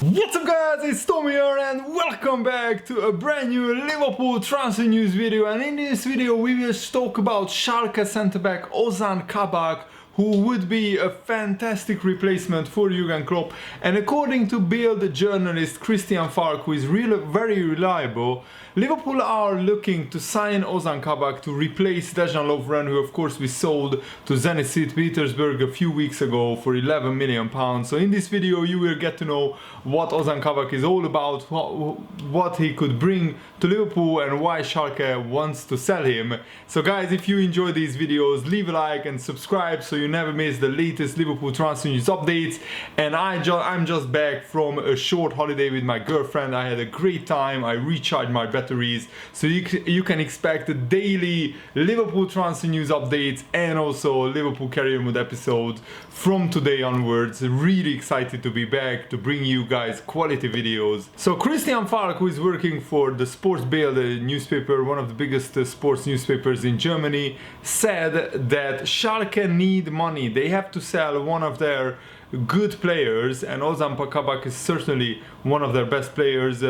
What's up guys, it's Tommy here and welcome back to a brand new Liverpool transfer news video. And in this video we will talk about Schalke centre-back Ozan Kabak, who would be a fantastic replacement for Jurgen Klopp. And according to Bild journalist Christian Falk, who is very reliable, Liverpool are looking to sign Ozan Kabak to replace Dejan Lovren, who of course we sold to Zenit St. Petersburg a few weeks ago for £11 million. So in this video you will get to know what Ozan Kabak is all about, what he could bring to Liverpool and why Schalke wants to sell him. So guys, if you enjoy these videos, leave a like and subscribe so you never miss the latest Liverpool transfer news updates. And I'm just back from a short holiday with my girlfriend. I had a great time, I recharged my batteries, so you can expect the daily Liverpool transfer news updates and also Liverpool career mode episodes from today onwards. Really excited to be back to bring you guys quality videos. So Christian Falk, who is working for the Sports Bild newspaper, one of the biggest sports newspapers in Germany, said that Schalke need money. They have to sell one of their good players, and Ozan Kabak is certainly one of their best players.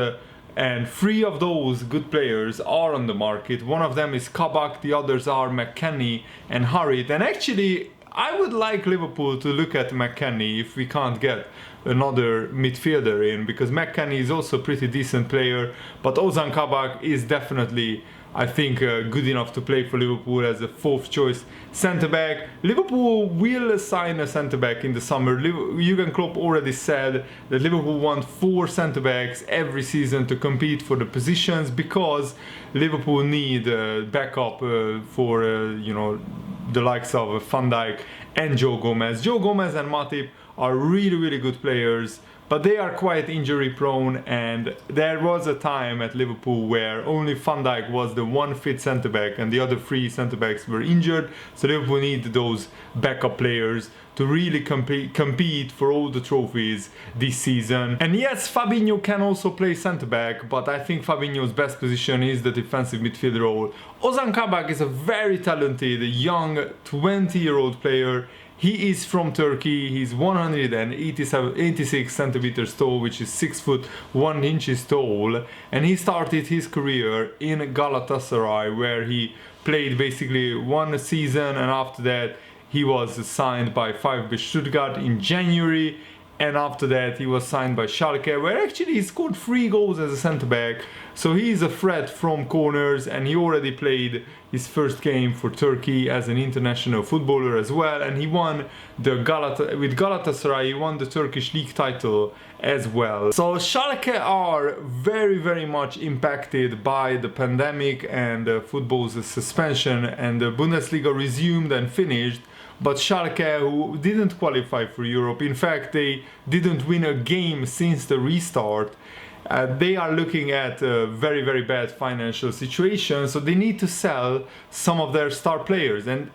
And three of those good players are on the market. One of them is Kabak, the others are McKennie and Harit. And actually, I would like Liverpool to look at McKennie if we can't get another midfielder in, because McKennie is also a pretty decent player, but Ozan Kabak is definitely, I think, good enough to play for Liverpool as a fourth choice centre-back. Liverpool will sign a centre-back in the summer. Jurgen Klopp already said that Liverpool want 4 centre-backs every season to compete for the positions, because Liverpool need backup for the likes of Van Dijk and Joe Gomez. Joe Gomez and Matip are really good players, but they are quite injury prone, and there was a time at Liverpool where only Van Dijk was the one fit centre-back and the other 3 centre-backs were injured. So Liverpool need those backup players to really compete for all the trophies this season. And yes, Fabinho can also play centre-back, but I think Fabinho's best position is the defensive midfield role. Ozan Kabak is a very talented young 20-year-old player. He is from Turkey. He's 186 centimeters tall, which is 6 foot 1 inches tall, and he started his career in Galatasaray, where he played basically 1 season, and after that he was signed by VfB Stuttgart in January, and after that he was signed by Schalke, where actually he scored 3 goals as a centre-back. So he is a threat from corners, and he already played his first game for Turkey as an international footballer as well, and he won with Galatasaray, he won the Turkish league title as well. So Schalke are very much impacted by the pandemic and football's suspension, and the Bundesliga resumed and finished. But Schalke, who didn't qualify for Europe, in fact they didn't win a game since the restart, they are looking at a very bad financial situation, so they need to sell some of their star players. And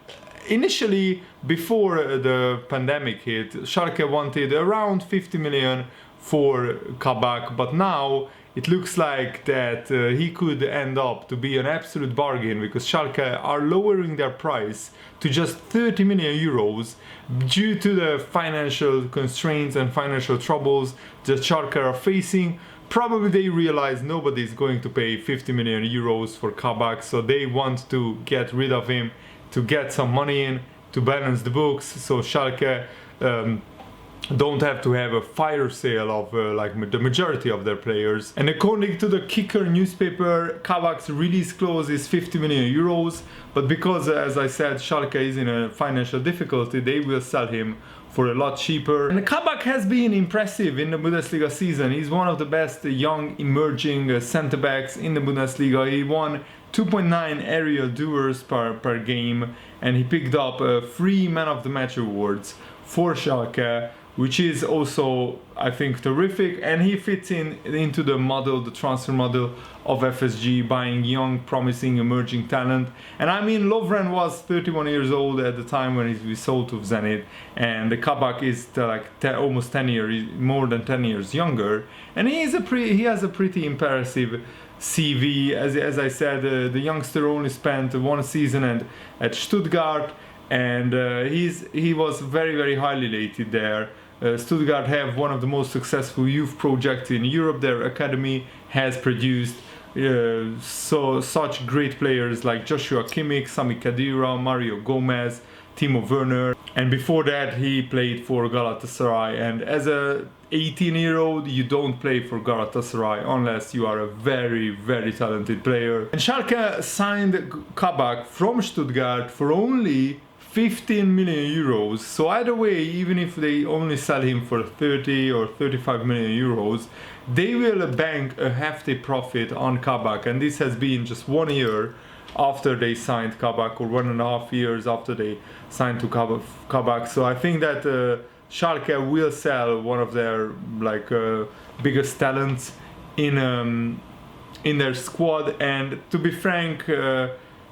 initially, before the pandemic hit, Schalke wanted around 50 million for Kabak, but now it looks like that he could end up to be an absolute bargain, because Schalke are lowering their price to just 30 million euros due to the financial constraints and financial troubles that Schalke are facing. Probably they realize nobody is going to pay 50 million euros for Kabak, so they want to get rid of him to get some money in to balance the books, so Schalke don't have to have a fire sale of like the majority of their players. And according to the Kicker newspaper, Kabak's release clause is 50 million euros, but because, as I said, Schalke is in a financial difficulty, they will sell him for a lot cheaper. And Kabak has been impressive in the Bundesliga season. He's one of the best young emerging centre-backs in the Bundesliga. He won 2.9 aerial duels per game, and he picked up 3 Man of the Match awards for Schalke, which is also, I think, terrific. And he fits into the transfer model of FSG, buying young, promising, emerging talent. And I mean, Lovren was 31 years old at the time when he was sold to Zenit, and the Kabak is almost 10 years, more than 10 years younger. And he has a pretty impressive CV. As I said, the youngster only spent 1 season at Stuttgart, and he was very highly rated there. Stuttgart have one of the most successful youth projects in Europe. Their academy has produced such great players like Joshua Kimmich, Sami Khedira, Mario Gomez, Timo Werner, and before that he played for Galatasaray. And as a 18-year-old, you don't play for Galatasaray unless you are a very, very talented player. And Schalke signed Kabak from Stuttgart for only 15 million euros. So either way, even if they only sell him for 30 or 35 million euros, they will bank a hefty profit on Kabak. And this has been just 1 year after they signed Kabak, or 1.5 years after they signed to Kabak. So I think that Schalke will sell one of their biggest talents in their squad. And to be frank,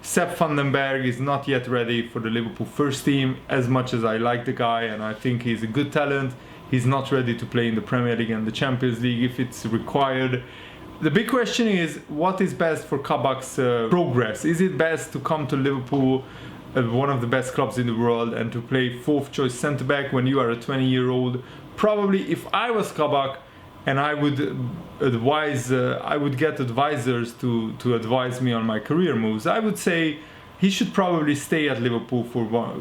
Sepp van den Berg is not yet ready for the Liverpool first team. As much as I like the guy and I think he's a good talent, he's not ready to play in the Premier League and the Champions League if it's required. The big question is, what is best for Kabak's progress? Is it best to come to Liverpool, one of the best clubs in the world, and to play fourth choice centre back when you are a 20-year-old? Probably, if I was Kabak and I would advise, I would get advisors to advise me on my career moves, I would say he should probably stay at Liverpool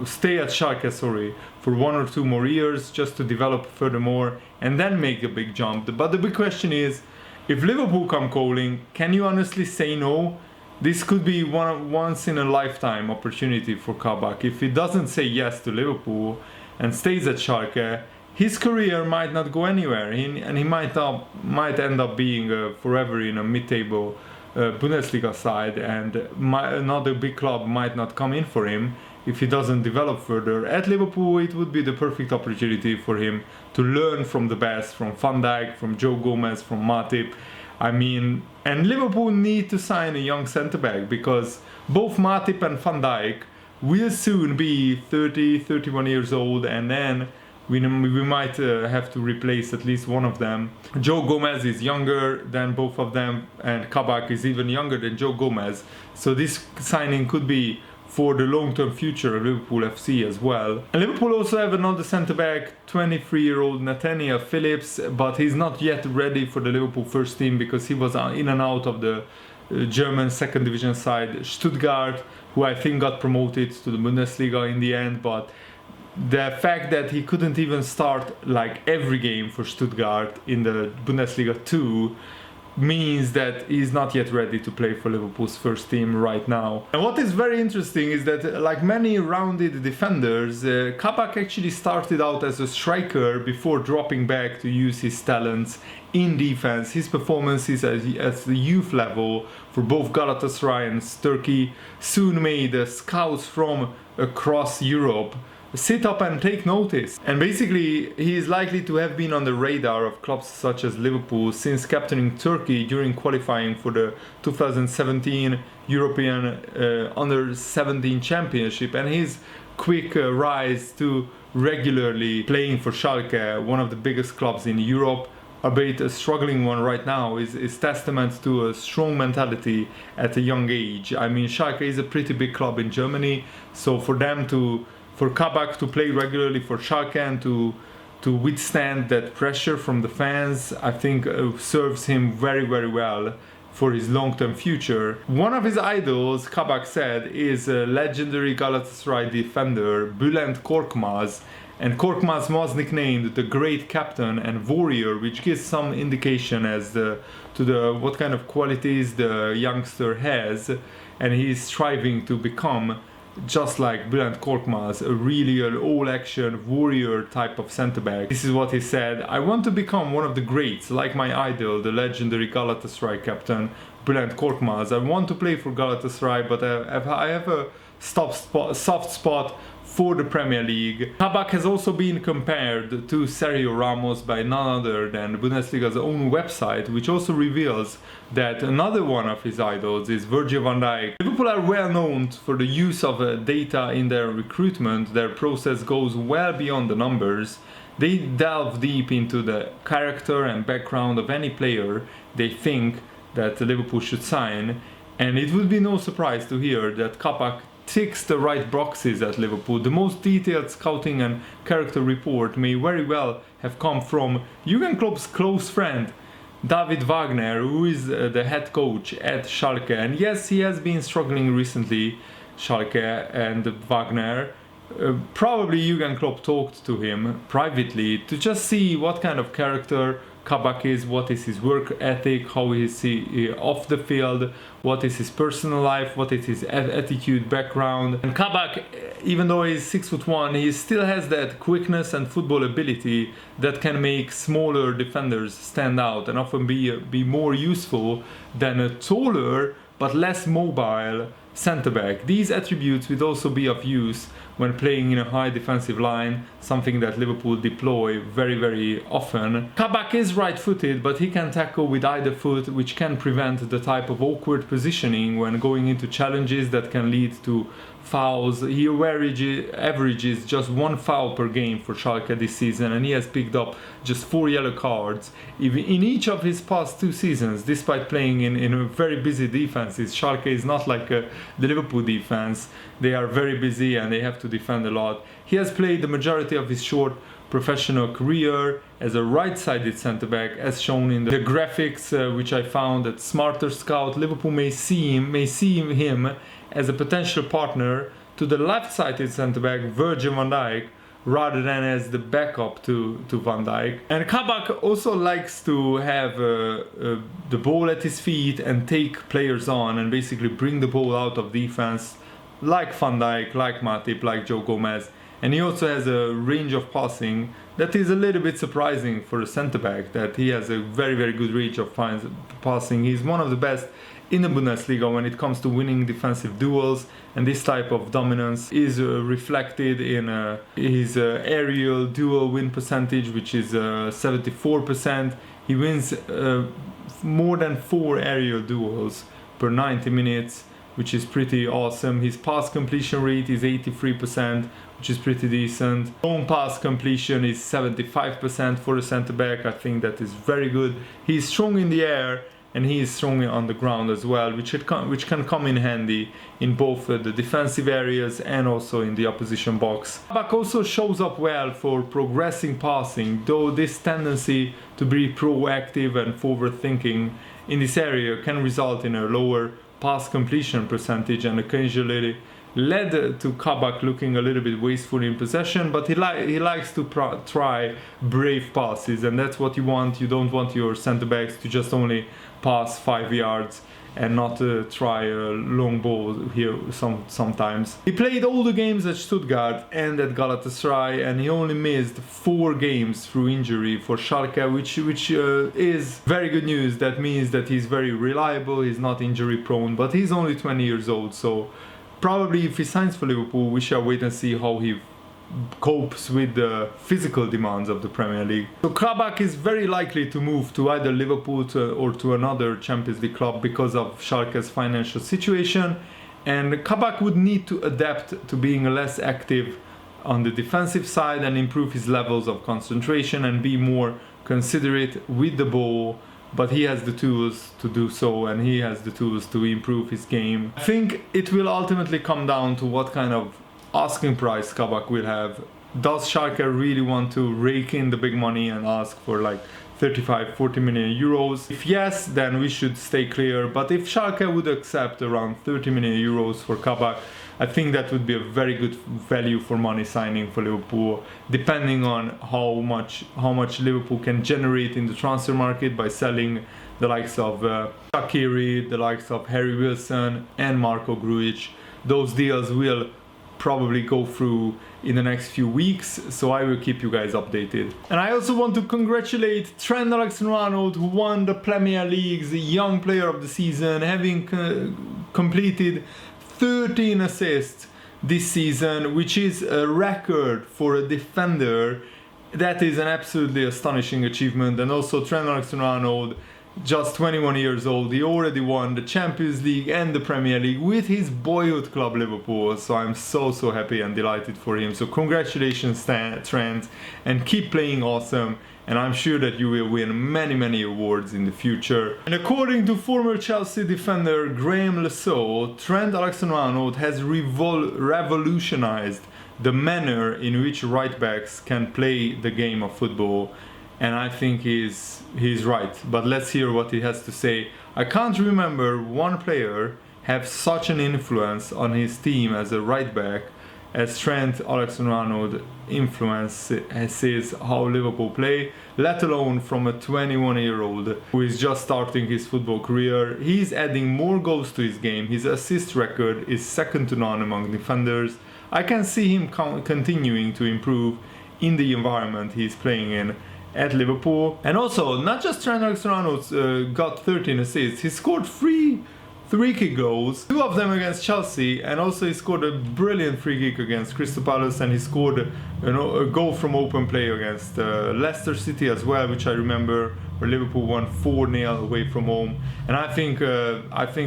stay at Schalke, for 1 or 2 more years, just to develop furthermore and then make a big jump. But the big question is, if Liverpool come calling, can you honestly say no? This could be once in a lifetime opportunity for Kabak. If he doesn't say yes to Liverpool and stays at Schalke, his career might not go anywhere, and he might end up being forever in a mid-table Bundesliga side, and another big club might not come in for him if he doesn't develop further. At Liverpool, it would be the perfect opportunity for him to learn from the best, from Van Dijk, from Joe Gomez, from Matip. I mean, and Liverpool need to sign a young centre-back, because both Matip and Van Dijk will soon be 30, 31 years old, and then we might have to replace at least one of them. Joe Gomez is younger than both of them, and Kabak is even younger than Joe Gomez. So this signing could be for the long-term future of Liverpool FC as well. And Liverpool also have another centre-back, 23-year-old Nathaniel Phillips, but he's not yet ready for the Liverpool first team because he was in and out of the German second division side Stuttgart, who I think got promoted to the Bundesliga in the end. But the fact that he couldn't even start every game for Stuttgart in the Bundesliga 2 means that he's not yet ready to play for Liverpool's first team right now. And what is very interesting is that, like many rounded defenders, Kabak actually started out as a striker before dropping back to use his talents in defense. His performances at the youth level for both Galatasaray and Turkey soon made scouts from across Europe sit up and take notice. And basically, he is likely to have been on the radar of clubs such as Liverpool since captaining Turkey during qualifying for the 2017 European Under-17 Championship, and his quick rise to regularly playing for Schalke, one of the biggest clubs in Europe, albeit a struggling one right now, is testament to a strong mentality at a young age. I mean, Schalke is a pretty big club in Germany, so for Kabak to play regularly for Schalke and to withstand that pressure from the fans, I think serves him very, very well for his long-term future. One of his idols, Kabak said, is a legendary Galatasaray defender, Bülent Korkmaz, and Korkmaz was nicknamed the Great Captain and Warrior, which gives some indication as to what kind of qualities the youngster has, and he's striving to become, just like Bülent Korkmaz, a really an all-action warrior type of centre-back. This is what he said: "I want to become one of the greats, like my idol, the legendary Galatasaray captain, Bülent Korkmaz. I want to play for Galatasaray, but I have a soft spot for the Premier League." Kabak has also been compared to Sergio Ramos by none other than Bundesliga's own website, which also reveals that another one of his idols is Virgil van Dijk. Liverpool are well known for the use of data in their recruitment. Their process goes well beyond the numbers. They delve deep into the character and background of any player they think that Liverpool should sign, and it would be no surprise to hear that Kabak ticks the right boxes at Liverpool. The most detailed scouting and character report may very well have come from Jurgen Klopp's close friend, David Wagner, who is the head coach at Schalke. And yes, he has been struggling recently, Schalke and Wagner. Probably Jurgen Klopp talked to him privately to just see what kind of character Kabak is, what is his work ethic, how is he off the field, what is his personal life, what is his attitude, background. And Kabak, even though he's 6'1", he still has that quickness and football ability that can make smaller defenders stand out and often be more useful than a taller but less mobile centre-back. These attributes would also be of use when playing in a high defensive line, something that Liverpool deploy very often. Kabak is right-footed, but he can tackle with either foot, which can prevent the type of awkward positioning when going into challenges that can lead to fouls. He averages just 1 foul per game for Schalke this season, and he has picked up just 4 yellow cards in each of his past 2 seasons, despite playing in a very busy defenses. Schalke is not like the Liverpool defense. They are very busy and they have to defend a lot. He has played the majority of his short professional career as a right-sided centre-back, as shown in the graphics which I found at Smarter Scout. Liverpool may see him as a potential partner to the left-sided centre-back Virgil van Dijk, rather than as the backup to Van Dijk. And Kabak also likes to have the ball at his feet and take players on and basically bring the ball out of defense, like Van Dijk, like Matip, like Joe Gomez. And he also has a range of passing that is a little bit surprising for a centre-back, that he has a very good range of passing. He's one of the best in the Bundesliga when it comes to winning defensive duels, and this type of dominance is reflected in his aerial duel win percentage, which is 74%. He wins more than 4 aerial duels per 90 minutes, which is pretty awesome. His pass completion rate is 83%, which is pretty decent. Long pass completion is 75% for a centre-back. I think that is very good. He's strong in the air and he is strong on the ground as well, which can come in handy in both the defensive areas and also in the opposition box. Kabak also shows up well for progressing passing, though this tendency to be proactive and forward-thinking in this area can result in a lower pass completion percentage and occasionally led to Kabak looking a little bit wasteful in possession, but he likes to try brave passes, and that's what you want. You don't want your centre-backs to just only pass 5 yards and not try a long ball here sometimes. He played all the games at Stuttgart and at Galatasaray, and he only missed 4 games through injury for Schalke, which is very good news. That means that he's very reliable, he's not injury prone, but he's only 20 years old, so probably if he signs for Liverpool, we shall wait and see how he copes with the physical demands of the Premier League. So Kabak is very likely to move to either Liverpool or to another Champions League club because of Schalke's financial situation, and Kabak would need to adapt to being less active on the defensive side and improve his levels of concentration and be more considerate with the ball. But he has the tools to do so, and he has the tools to improve his game. I think it will ultimately come down to what kind of asking price Kabak will have. Does Schalke really want to rake in the big money and ask for like 35-40 million euros? If yes, then we should stay clear. But if Schalke would accept around 30 million euros for Kabak, I think that would be a very good value for money signing for Liverpool, depending on how much Liverpool can generate in the transfer market by selling the likes of Shaqiri, the likes of Harry Wilson and Marko Grujic. Those deals will probably go through in the next few weeks, so I will keep you guys updated. And I also want to congratulate Trent Alexander-Arnold, who won the Premier League's Young Player of the Season, having completed 13 assists this season, which is a record for a defender. That is an absolutely astonishing achievement. And also Trent Alexander-Arnold just 21 years old. He already won the Champions League and the Premier League with his boyhood club Liverpool, so I'm so happy and delighted for him. So congratulations Trent, and keep playing awesome, and I'm sure that you will win many awards in the future. And according to former Chelsea defender Graham Lasso, Trent Alexander-Arnold has revolutionized the manner in which right backs can play the game of football. And I think he's right, but let's hear what he has to say. I can't remember one player have such an influence on his team as a right back as Trent Alexander-Arnold influences how Liverpool play, let alone from a 21-year-old who is just starting his football career. He's adding more goals to his game. His assist record is second to none among defenders. I can see him continuing to improve in the environment he's playing in at Liverpool. And also, not just Trent Alexander-Arnold got 13 assists, he scored three kick goals, 2 of them against Chelsea, and also he scored a brilliant free kick against Crystal Palace, and he scored a goal from open play against Leicester City as well, which I remember, where Liverpool won 4-0 away from home. And I think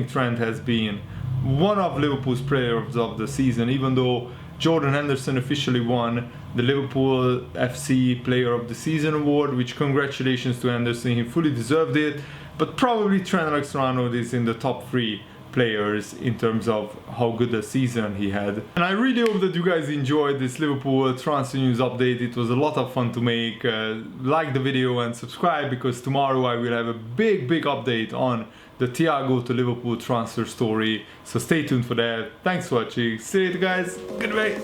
Trent has been one of Liverpool's players of the season, even though Jordan Henderson officially won the Liverpool FC Player of the Season award, which congratulations to Henderson, he fully deserved it. But probably Trent Alexander-Arnold is in the top 3 players in terms of how good a season he had. And I really hope that you guys enjoyed this Liverpool transfer news update. It was a lot of fun to make. Like the video and subscribe, because tomorrow I will have a big update on the Thiago to Liverpool transfer story. So stay tuned for that. Thanks for watching. See you later guys. Goodbye.